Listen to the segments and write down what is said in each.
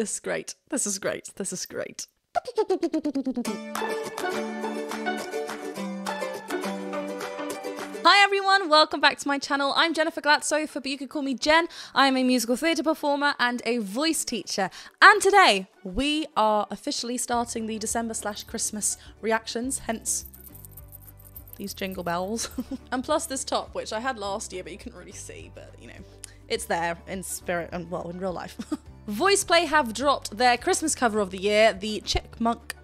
This is great. This is great. This is great. Hi everyone, welcome back to my channel. I'm Jennifer Glatzhofer, but you could call me Jen. I'm a musical theatre performer and a voice teacher. And today we are officially starting the December/Christmas reactions, hence these jingle bells. And plus this top, which I had last year, but you couldn't really see, but you know, it's there in spirit and well, in real life. VOICEPLAY have dropped their Christmas cover of the year, the Chipmunk.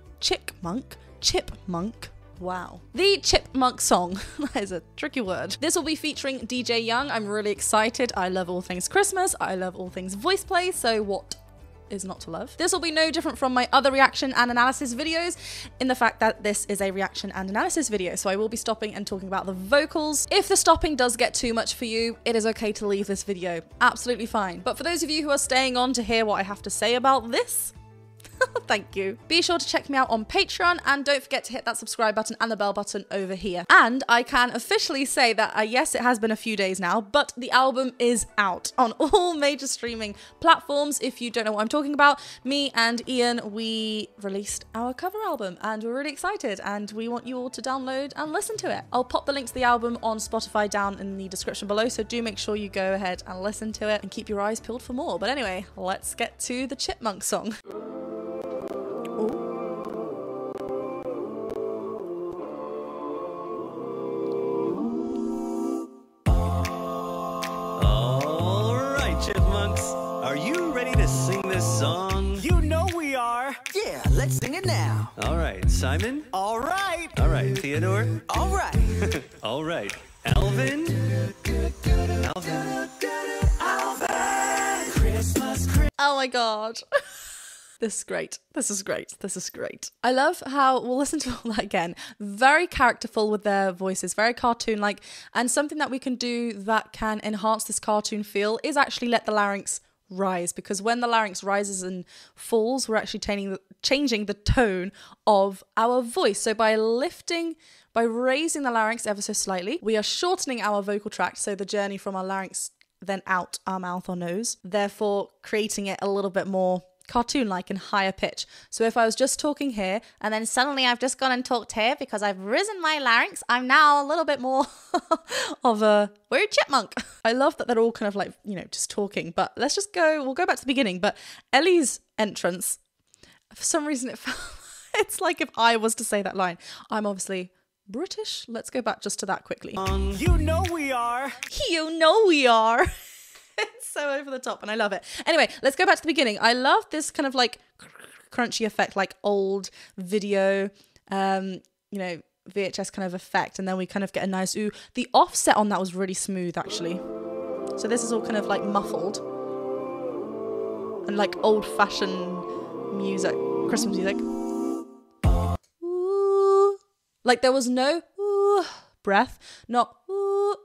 Wow. The Chipmunk song. That is a tricky word. This will be featuring Deejay Young. I'm really excited. I love all things Christmas. I love all things VOICEPLAY, so what is not to love? This will be no different from my other reaction and analysis videos in the fact that this is a reaction and analysis video, so I will be stopping and talking about the vocals. If the stopping does get too much for you, it is okay to leave this video. Absolutely fine. But for those of you who are staying on to hear what I have to say about this, thank you. Be sure to check me out on Patreon and don't forget to hit that subscribe button and the bell button over here. And I can officially say that, yes, it has been a few days now, but the album is out on all major streaming platforms. If you don't know what I'm talking about, me and Ian, we released our cover album and we're really excited and we want you all to download and listen to it. I'll pop the link to the album on Spotify down in the description below, so do make sure you go ahead and listen to it and keep your eyes peeled for more. But anyway, let's get to the Chipmunk song. Chipmunks, are you ready to sing this song? You know we are. Yeah, let's sing it now. All right, Simon? All right. All right, Theodore? All right. All right, Alvin? Alvin? Christmas. Oh my god. This is great. This is great. This is great. I love how, we'll listen to all that again, very characterful with their voices, very cartoon-like, and something that we can do that can enhance this cartoon feel is actually let the larynx rise, because when the larynx rises and falls, we're actually changing the tone of our voice. So by raising the larynx ever so slightly, we are shortening our vocal tract, so the journey from our larynx then out our mouth or nose, therefore creating it a little bit more cartoon-like and higher pitch. So if I was just talking here and then suddenly I've just gone and talked here because I've risen my larynx, I'm now a little bit more of a weird chipmunk. I love that they're all kind of like, you know, just talking, but we'll go back to the beginning. But Ellie's entrance, for some reason it's like if I was to say that line. I'm obviously British. Let's go back just to that quickly. You know we are. You know we are. It's so over the top and I love it. Anyway, let's go back to the beginning. I love this kind of like crunchy effect, like old video, you know, VHS kind of effect. And then we kind of get a nice ooh. The offset on that was really smooth actually. So this is all kind of like muffled and like old fashioned music, Christmas music. Ooh. Like there was no ooh breath, not ooh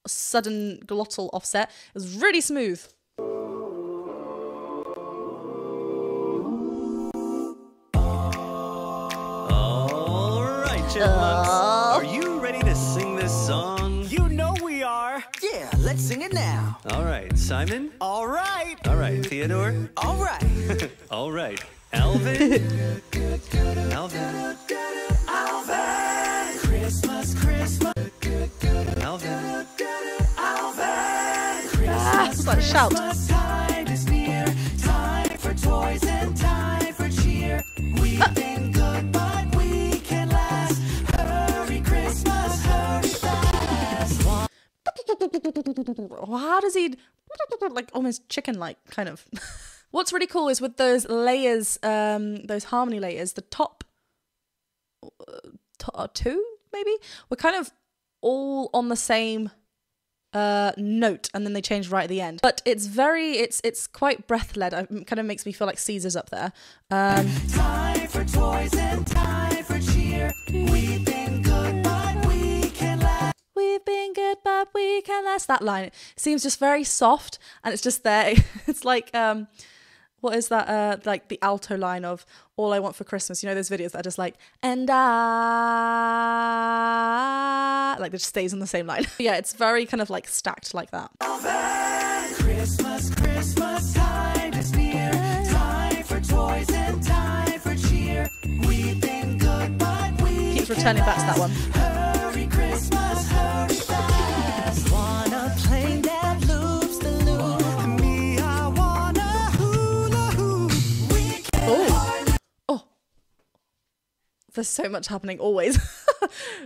sudden glottal offset. It was really smooth. All right, Chipmunks, are you ready to sing this song? You know we are. Yeah, let's sing it now. All right, Simon? All right. All right, Theodore? All right. All right, Alvin? Alvin? Alvin. Christmas, Christmas. Alvin? It's like a shout. Time is near. Time for toys and time for cheer. We've been good, but we can last. Hurry, Christmas, hurry fast. How does he, like almost chicken-like kind of. What's really cool is with those layers, those harmony layers, the top two maybe, we're kind of all on the same note, and then they change right at the end. But it's quite breath-led. It kind of makes me feel like Caesar's up there. Time for toys and time for cheer. We've been good, but we can last. We've been good, but we can last. That line, it seems just very soft, and it's just there. It's like, what is that? Like the alto line of "All I Want for Christmas." You know those videos that are just like, and I, like it just stays on the same line. Yeah, it's very kind of like stacked like that. Christmas, Christmas time is near. Time returning back to that one. Hurry Christmas, hurry fast. Want a plane that loops the loop. Me, I want a hula hoop. We can Oh. There's so much happening always.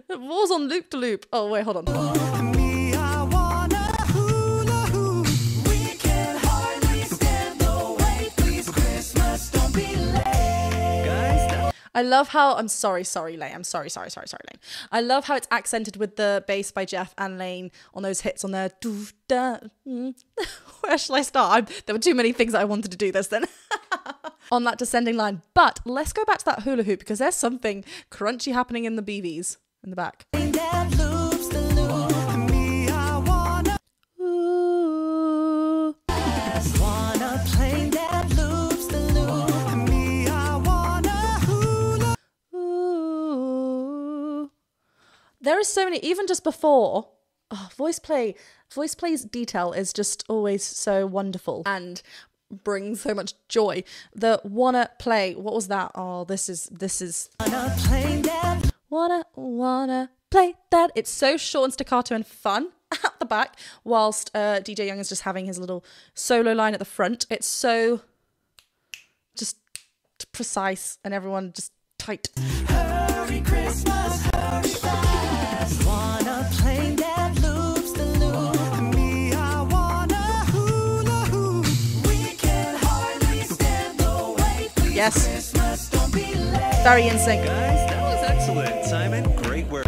The war's on loop to loop. Oh, wait, hold on. Me, I want a hula hoop. We can hardly stand the wait. Please, Christmas, don't be late. Guys, I love how, I'm sorry, Lane. I'm sorry, Lane. I love how it's accented with the bass by Jeff and Lane on those hits on their doo da. Where shall I start? There were too many things that I wanted to do this then. On that descending line. But let's go back to that hula hoop because there's something crunchy happening in the BVs in the back. That loops the loop. Me, I want a Ooh. wanna plane that loops the loop. Me, I want a hula. Ooh. There is so many, even just before, VoicePlay's detail is just always so wonderful and brings so much joy. The wanna play, what was that? Oh, this is Wanna plane that wanna play that. It's so short and staccato and fun at the back, whilst DJ Young is just having his little solo line at the front. It's so just precise and everyone just tight. hurry Christmas, hurry fast. Wanna plane that loops the loop. Me, I want a hula hoop. We can hardly stand the wait. Please, Yes. Christmas, don't be late. Very in sync. guys, that was excellent. Simon, great work.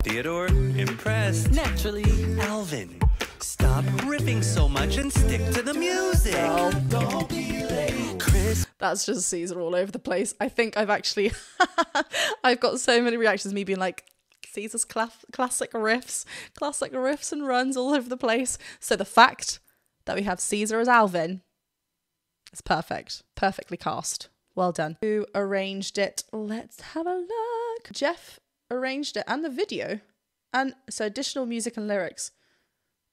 Theodore, impressed. Naturally, Alvin, stop riffing so much and stick to the music. don't be late. Chris, That's just Caesar all over the place. I think I've actually, I've got so many reactions, me being like, Caesar's classic riffs and runs all over the place. So the fact that we have Caesar as Alvin is perfect. Perfectly cast. Well done. Who arranged it? Let's have a look. Jeff arranged it and the video. And so additional music and lyrics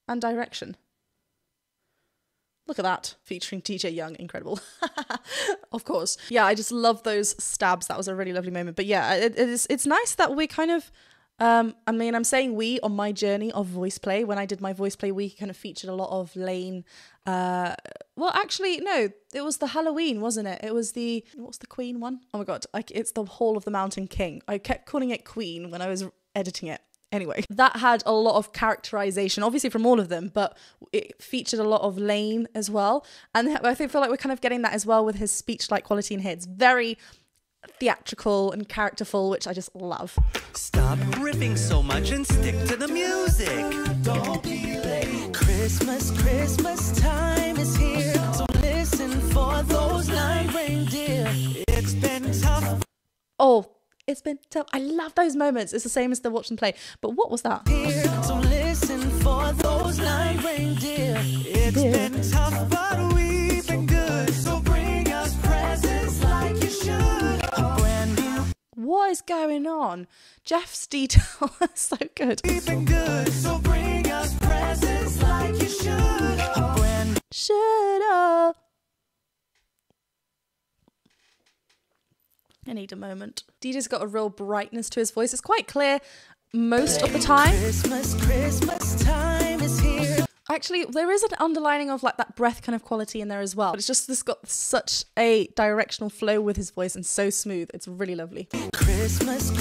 and direction. Look at that, featuring DJ Young, incredible. Of course. Yeah, I just love those stabs. That was a really lovely moment. But yeah, it's nice that we kind of, I mean, I'm saying we on my journey of voice play. When I did my voice play week, kind of featured a lot of Lane. Well, actually, no, it was the Halloween, wasn't it? It was the, what's the Queen one? Oh my God, like it's the Hall of the Mountain King. I kept calling it Queen when I was editing it. Anyway, that had a lot of characterization, obviously from all of them, but it featured a lot of Lane as well. And I feel like we're kind of getting that as well with his speech-like quality in here. It's very theatrical and characterful, which I just love. Stop riffing so much and stick to the music. don't be late. Christmas time is here. So listen for those 9 reindeer. It's been tough Oh, it's been tough. I love those moments. It's the same as the watch and play. But what was that? here. So listen for those 9 reindeer. It's been tough, but we've been good. So bring us presents like you should. A brand new, What is going on? Jeff's detail is so good. we've been good. So bring us presents like you should. A brand Shut up. I need a moment. DJ's got a real brightness to his voice. It's quite clear most of the time. Christmas time is here. Actually, there is an underlining of like that breath kind of quality in there as well. But it's just this got such a directional flow with his voice and so smooth. It's really lovely. Christmas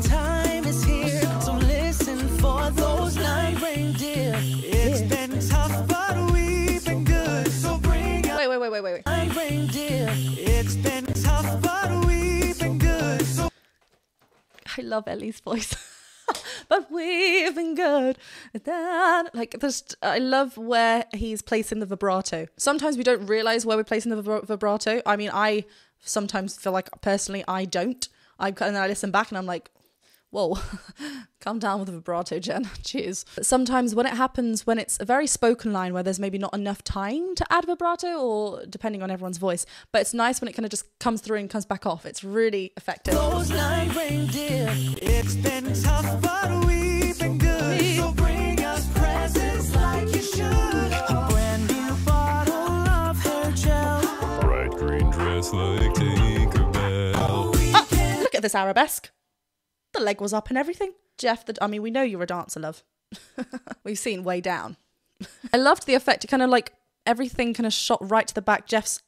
time is here. So listen for those 9 reindeer. It's been tough, but we've been good. So bring us Wait. 9 reindeer. It's been tough, but we've been good. So I love Ellie's voice. But we've been good. Like, I love where he's placing the vibrato. Sometimes we don't realize where we're placing the vibrato. I mean, I sometimes feel like, personally, I don't. And then I listen back and I'm like, whoa, calm down with the vibrato, Jen. Cheers. But sometimes when it happens, when it's a very spoken line where there's maybe not enough time to add vibrato, or depending on everyone's voice, but it's nice when it kind of just comes through and comes back off. It's really effective. those 9 reindeer. It's been tough, but we've been good. So bring us presents like you should. A brand new bottle of hair gel. Bright green dress like Tinkerbell. Look at this arabesque. The leg was up and everything. Jeff, I mean, we know you're a dancer, love. We've seen Way Down. I loved the effect. It kind of like everything kind of shot right to the back. Jeff's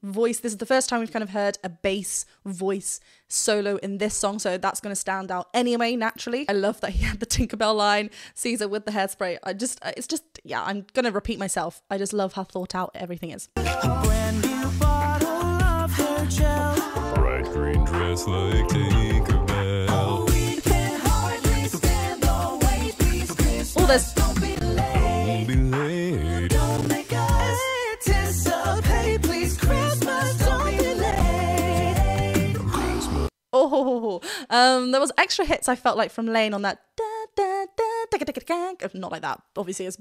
voice. This is the first time we've kind of heard a bass voice solo in this song, so that's going to stand out anyway, naturally. I love that he had the Tinkerbell line, Caesar with the hairspray. It's just, yeah, I'm going to repeat myself. I just love how thought out everything is. A brand new bottle of hair gel. Bright green dress like Tinkerbell. We can hardly stand the wait. Please, Christmas, All this. don't be late. Don't be late. Don't make us anticipate. Please, Christmas, don't be late. Christmas. There was extra hits I felt like from Lane on that. Not like that. Obviously, it's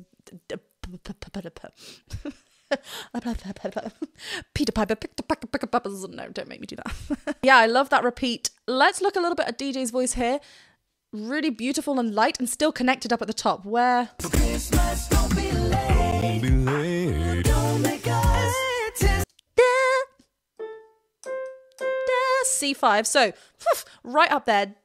Peter Piper picked a pack of peppers. No, don't make me do that. Yeah, I love that repeat. Let's look a little bit at DJ's voice here. Really beautiful and light and still connected up at the top. Where Christmas, don't be late. Don't be late. Don't make us anticipate. C5. So right up there.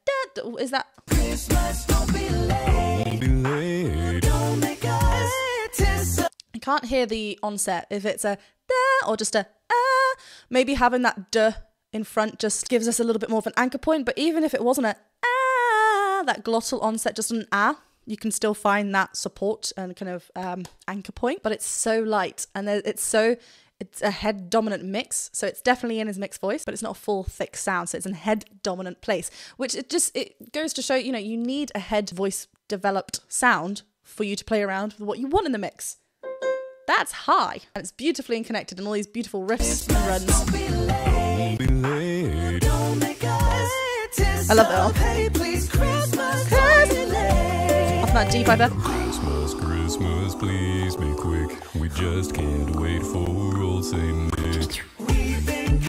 Is that? Christmas, don't be late. Don't be late. Don't make us anticipate. I can't hear the onset if it's a da or just a ah. Maybe having that duh in front just gives us a little bit more of an anchor point. But even if it wasn't a ah, that glottal onset, just an ah, you can still find that support and kind of anchor point. But it's so light and it's a head dominant mix. So it's definitely in his mixed voice, but it's not a full thick sound. So it's in head dominant place, which it goes to show, you know, you need a head voice developed sound for you to play around with what you want in the mix. That's high. And it's beautifully connected and all these beautiful riffs and runs. Don't be late. Don't be late. Don't make us anticipate. I love that. Please, Christmas, don't be late. Off that G5 there. Christmas, Christmas, please be quick. We just can't wait for old Saint Nick. We've been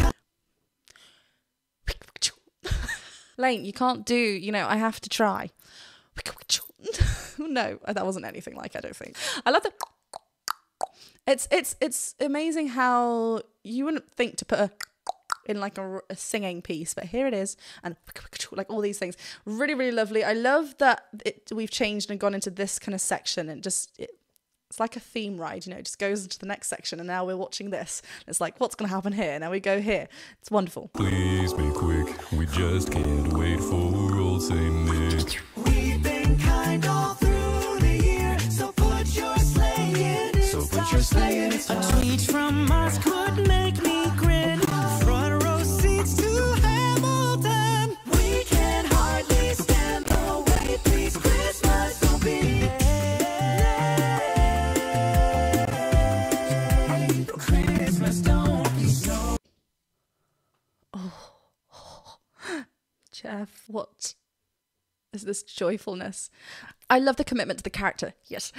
Lane, you can't do, you know, I have to try. No, that wasn't anything like, I don't think. I love the... It's amazing how you wouldn't think to put a in like a singing piece, but here it is, and like all these things, really, really lovely. I love that we've changed and gone into this kind of section, and it's like a theme ride, you know, it just goes into the next section, and now we're watching this. It's like, what's going to happen here? Now we go here. It's wonderful. Please be quick. We just can't wait for old Saint Nick. We've been kind all through the year, so put your sleigh in. A tweet from us could make me grin. Front row seats to Hamilton. We can hardly stand the wait. Please, Christmas, don't be late. Christmas, don't be so. Jeff, what is this joyfulness? I love the commitment to the character. Yes,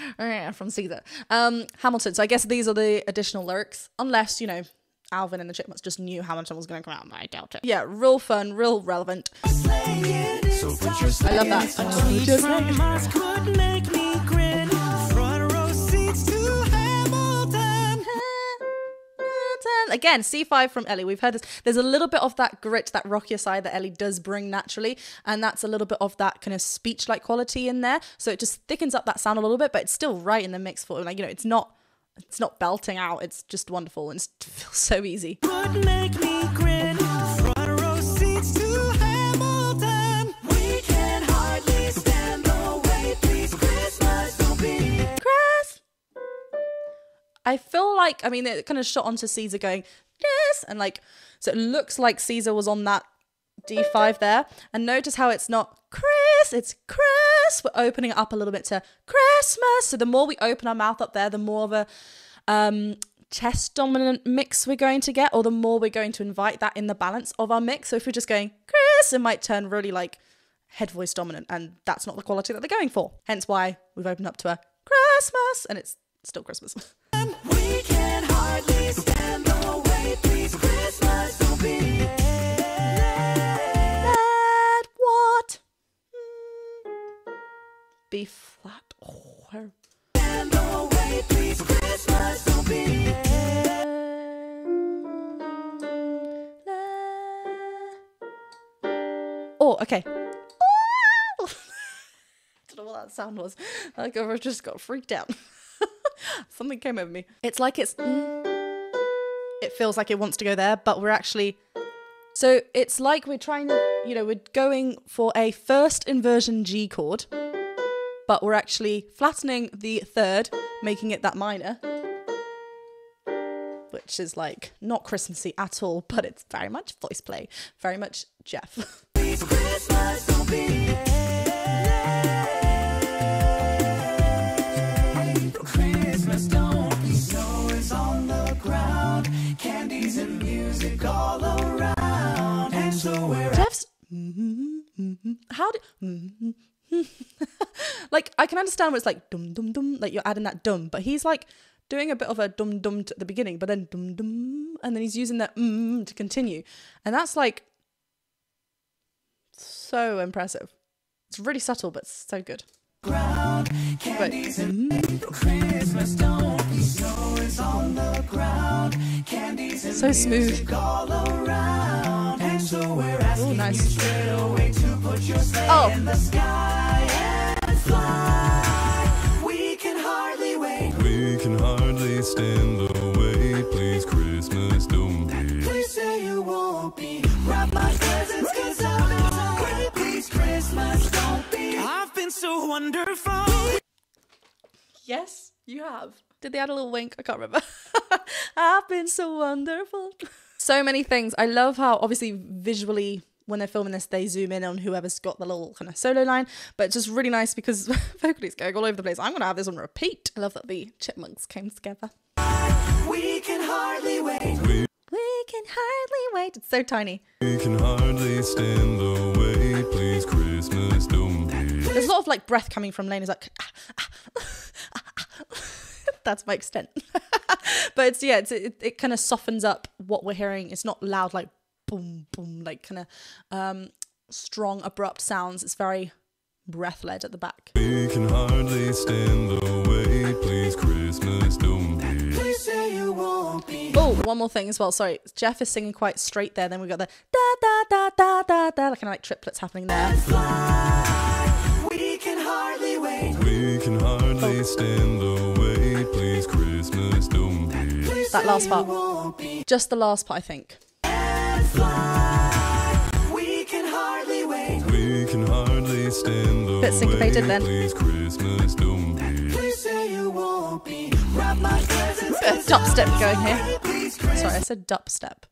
from Caesar. Hamilton. So I guess these are the additional lyrics, unless, you know, Alvin and the Chipmunks just knew Hamilton was going to come out. I doubt it. Yeah, real fun, real relevant. So put your sleigh I love that. in. A tweet from us could make me grin. Front row seats to Hamilton. Again, C5 from Ellie. We've heard this. There's a little bit of that grit, that rockier side that Ellie does bring naturally, and that's a little bit of that kind of speech-like quality in there. So it just thickens up that sound a little bit, but it's still right in the mix for, like, you know, it's not belting out. It's just wonderful and it feels so easy. Could make me grin. Front row seats to Hamilton. We can hardly stand the wait. Please, Christmas, don't be Chris! I feel like, I mean, it kind of shot onto Caesar going, yes, and like, so it looks like Caesar was on that D5 there. And notice how it's not Chris, it's Chris. We're opening it up a little bit to Christmas. So the more we open our mouth up there, the more of a chest dominant mix we're going to get, or the more we're going to invite that in the balance of our mix. So if we're just going Chris, it might turn really like head voice dominant, and that's not the quality that they're going for. Hence why we've opened up to a Christmas, and it's still Christmas. We can hardly stand the wait. Please, Christmas, don't be That what? B flat. Oh. stand the wait. Please, Christmas, don't be Oh, okay. that sound was. Like I just got freaked out. Something came over me. It's like it feels like it wants to go there, but we're actually, so it's like we're trying to, you know, we're going for a first inversion G chord, but we're actually flattening the third, making it that minor, which is like not Christmassy at all, but it's very much voice play, very much Jeff. Christmas don't be late. Christmas don't be. Snow is on the ground, candies and music all around, and so we're Jeff's how do like I can understand what it's like dum dum dum, like you're adding that dum, but he's like doing a bit of a dum dum at the beginning, but then dum dum, and then he's using that to continue, and that's like so impressive. It's really subtle, but so good. ground, candies and Christmas don't be. Snow is on the ground, candies and So smooth. music all around, and so we're asking nice. you straight away to put your sleigh in the sky and fly. We can hardly wait. We can hardly stand the wait. Please, Christmas, don't be. Please say you won't be. Wrap my presents 'cause I've been so great. Please, Christmas don't be. I've been so wonderful. Yes, you have. Did they add a little wink? I can't remember. I've been so wonderful. So many things. I love how obviously visually when they're filming this, they zoom in on whoever's got the little kind of solo line, but it's just really nice because vocally it's going all over the place. I'm going to have this on repeat. I love that the chipmunks came together. We can hardly wait. We can hardly wait. It's so tiny. We can hardly stand the wait. Please, Christmas, don't be. There's a lot of like breath coming from Lane. It's like, that's my extent. But it's, yeah, it kind of softens up what we're hearing. It's not loud, like boom, boom, like kind of strong, abrupt sounds. It's very breath-led at the back. We can hardly stand the wait. Please, Christmas, don't be. Please say you won't be. Oh, one more thing as well. Sorry, Jeff is singing quite straight there. Then we've got the da da da da da da, kind of like triplets happening there. We can hardly wait. We can hardly stand the wait. Please, Christmas, don't be. That last part. Just the last part, I think. We can hardly wait. We can hardly stand the Bit syncopated wait. then. Please, Christmas, don't be. Please say you won't be. Wrap my presents. Bit of dubstep going here. Sorry, I said dubstep.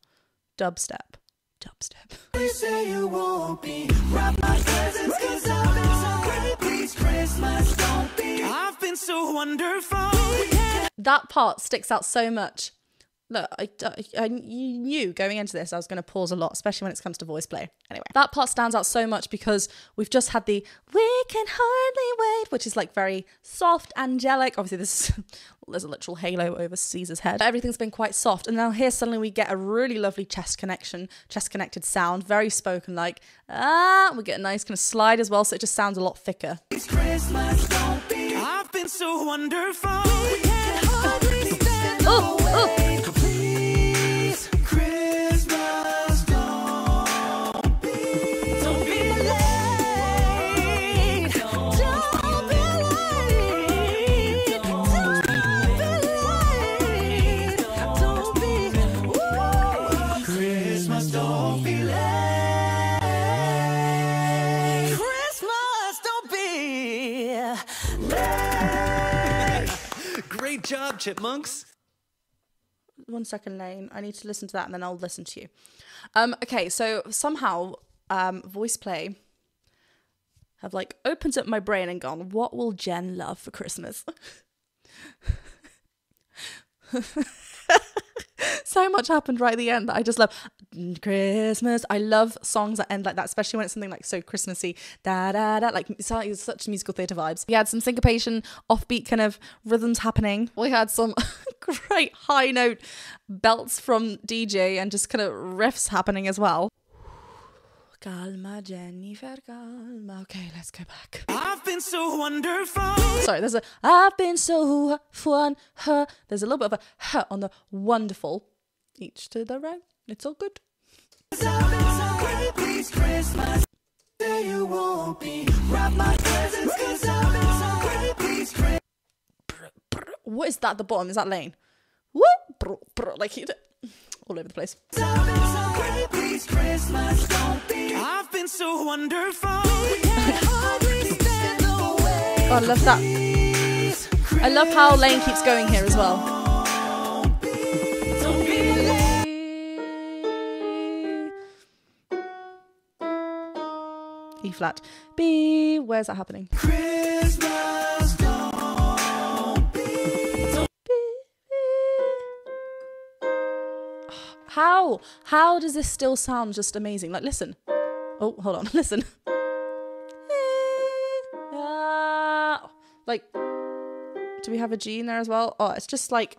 Dubstep. Dubstep. Please say you won't be. Wrap my presents 'cause I've been so great. Please, Christmas don't be. I've been so wonderful. That part sticks out so much. Look, I knew going into this I was going to pause a lot, especially when it comes to voice play. Anyway, that part stands out so much because we've just had the "we can hardly wait," which is like very soft, angelic. Obviously, there's a literal halo over Caesar's head. But everything's been quite soft, and now here suddenly we get a really lovely chest-connected sound, very spoken-like. We get a nice kind of slide as well, so it just sounds a lot thicker. It's Christmas don't be. I've been so wonderful. We can hardly stand the wait. Please, Christmas don't be. Don't be late. Don't be late. Don't be late. Don't be. Woo. Christmas don't be late. Christmas don't be late. Great job, chipmunks. 1 second, Lane. I need to listen to that and then I'll listen to you. Okay, so somehow voice play have like opened up my brain and gone, what will Jen love for Christmas? So much happened right at the end that I just love. Christmas. I love songs that end like that, especially when it's something like so Christmassy. Da da da. Like it's such musical theatre vibes. We had some syncopation, offbeat kind of rhythms happening. We had some great high note belts from Deejay and just kind of riffs happening as well. Calma, Jennifer, calma. Okay, let's go back. I've been so wonderful. Sorry, there's a I've been so fun. Her. There's a little bit of a her on the wonderful. Each to their own. It's all good. I've been so great. Please, Christmas. Say you won't be. Wrap my presents. presents 'cause I've been so great. Please, Christmas. What is that at the bottom? Is that Lane? What? Like all over the place. I've been so great. Please, Christmas, don't be. I've been so wonderful. We can't hardly stand the way. Oh, I love that. I love how Lane keeps going here as well. Don't be late. E flat. B. Where's that happening? Christmas, don't be. How does this still sound just amazing? Like, listen. Oh, hold on. Listen. Like, do we have a G in there as well? Oh, it's just like,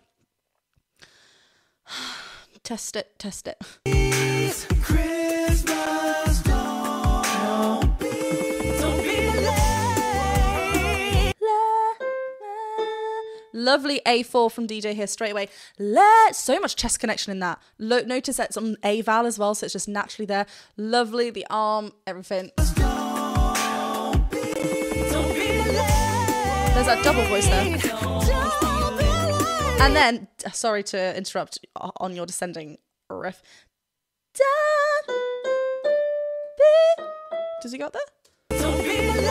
test it, test it. Christmas, don't be late. Lovely A4 from DJ here straight away. So much chest connection in that. Notice that it's on A vowel as well, so it's just naturally there. Lovely, the arm, everything. There's that double voice there. And then, sorry to interrupt on your descending riff. Does he got there? Don't be late.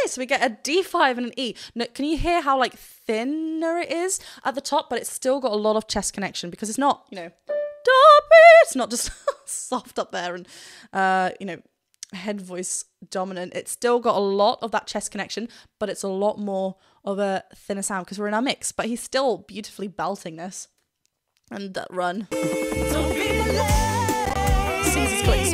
So we get a D5 and an E. No, can you hear how like thinner it is at the top, but it's still got a lot of chest connection because it's not, you know, it's not just soft up there and, you know, head voice dominant. It's still got a lot of that chest connection, but it's a lot more of a thinner sound because we're in our mix, but he's still beautifully belting this. And that run. Don't be late. Caesar's clicks.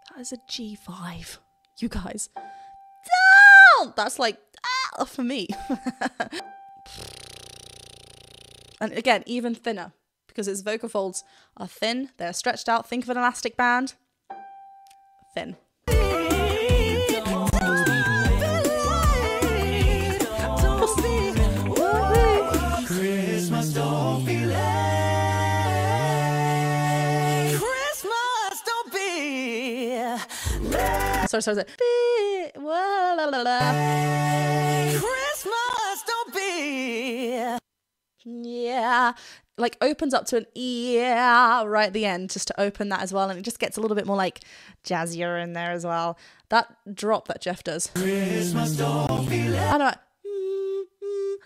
That is a G5, you guys. Down! That's like, for me. And again, even thinner, because its vocal folds are thin, they're stretched out. Think of an elastic band. Thin. Christmas, don't be late. Christmas, don't be late. Sorry. Christmas, don't be. Yeah, like opens up to an yeah right at the end, just to open that as well, and it just gets a little bit more like jazzier in there as well. That drop that Jeff does. Christmas, don't be late. I know.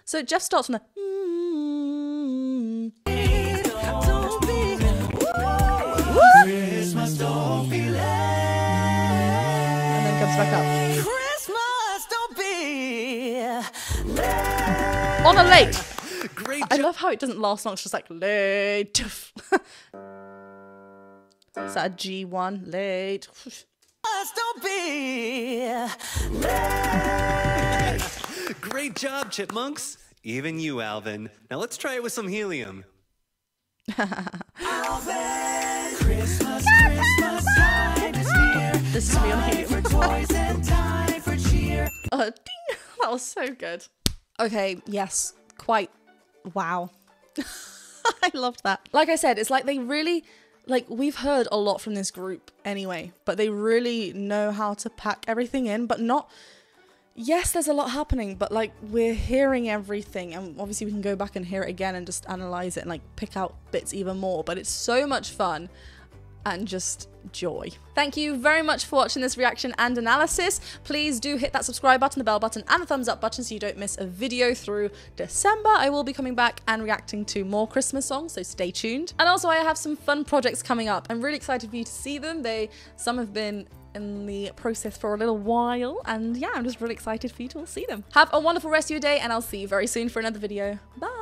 So Jeff starts from the Don't be. Christmas, don't be late. and then comes back up Christmas, don't be late. on a late. Great I job. love how it doesn't last long. It's just like late. Is that a G1? Late. Don't be late. Great job, chipmunks. Even you, Alvin. Now let's try it with some helium. Alvin. Christmas, Christmas time is near. This is me on helium. For toys and time for cheer. Ding! That was so good. Okay, yes, quite. Wow. I loved that. Like I said, it's like they really, like we've heard a lot from this group anyway, but they really know how to pack everything in, but not, yes, there's a lot happening, but like we're hearing everything, and obviously we can go back and hear it again and just analyze it and like pick out bits even more, but it's so much fun and just joy. Thank you very much for watching this reaction and analysis. Please do hit that subscribe button, the bell button, and the thumbs up button so you don't miss a video through December. I will be coming back and reacting to more Christmas songs, so stay tuned. And also I have some fun projects coming up. I'm really excited for you to see them. Some have been in the process for a little while, and yeah, I'm just really excited for you to all see them. Have a wonderful rest of your day, and I'll see you very soon for another video. Bye!